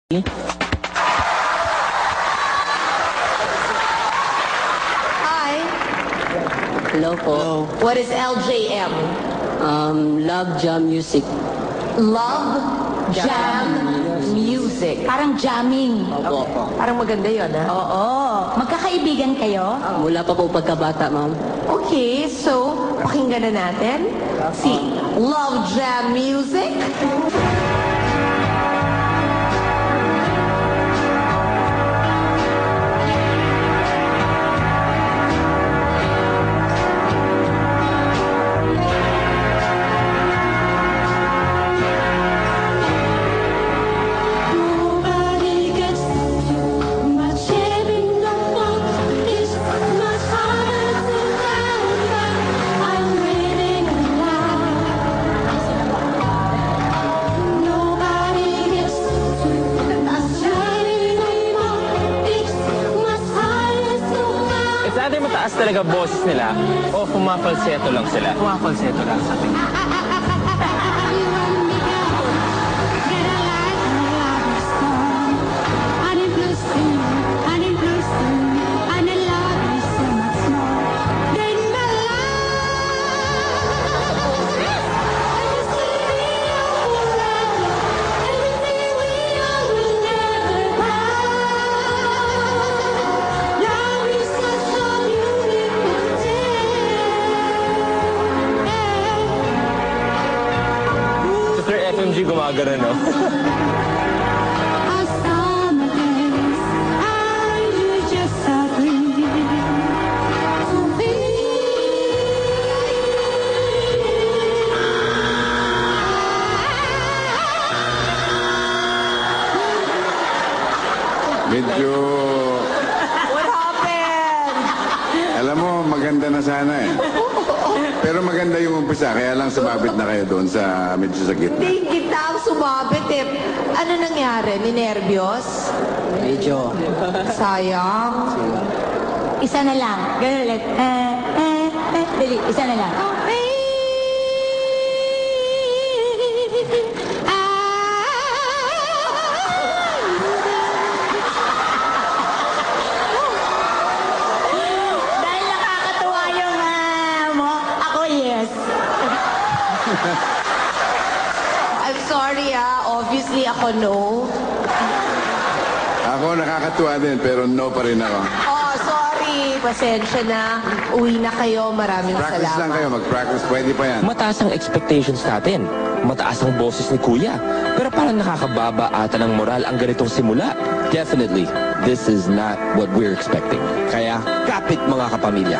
Hi. Hello po. Hello. What is LJM? Love Jam Music. Love Jam Music. Parang jamming. Opo. Parang maganda yun, ha? Oo. Magkakaibigan kayo? Mula pa po pagkabata, ma'am. Okay, so, pakinggan na natin si Love Jam Music. Either mataas talaga boses nila o pumapalseto lang sila. Pumapalseto lang sa atin. Sir FMG gumagana, no? Medyo, What happened? alam mo, maganda na sana eh. Pero maganda yung umpisa, kaya lang sumabit na kayo doon sa medyo sa gitna. Hindi kita ang sumabit eh. Ano nangyari? Ninervyos? Medyo. Sayang. Isa na lang. Ganun ulit. Dali, isa na lang. Dahil nakakatuwa yung mo, ako yes. I'm sorry obviously ako no. Ako nakakatuwa din, pero no pa rin ako. Oh, sorry. Pasensya na. Uwi na kayo. Maraming Practice lang kayo, salamat. mag-practice, pwede pa yan. Mataas ang expectations natin. Mataas ang boses ni Kuya. Pero parang nakakababa ata ng moral ang ganitong simula. Definitely, this is not what we're expecting. Kaya, kapit mga kapamilya.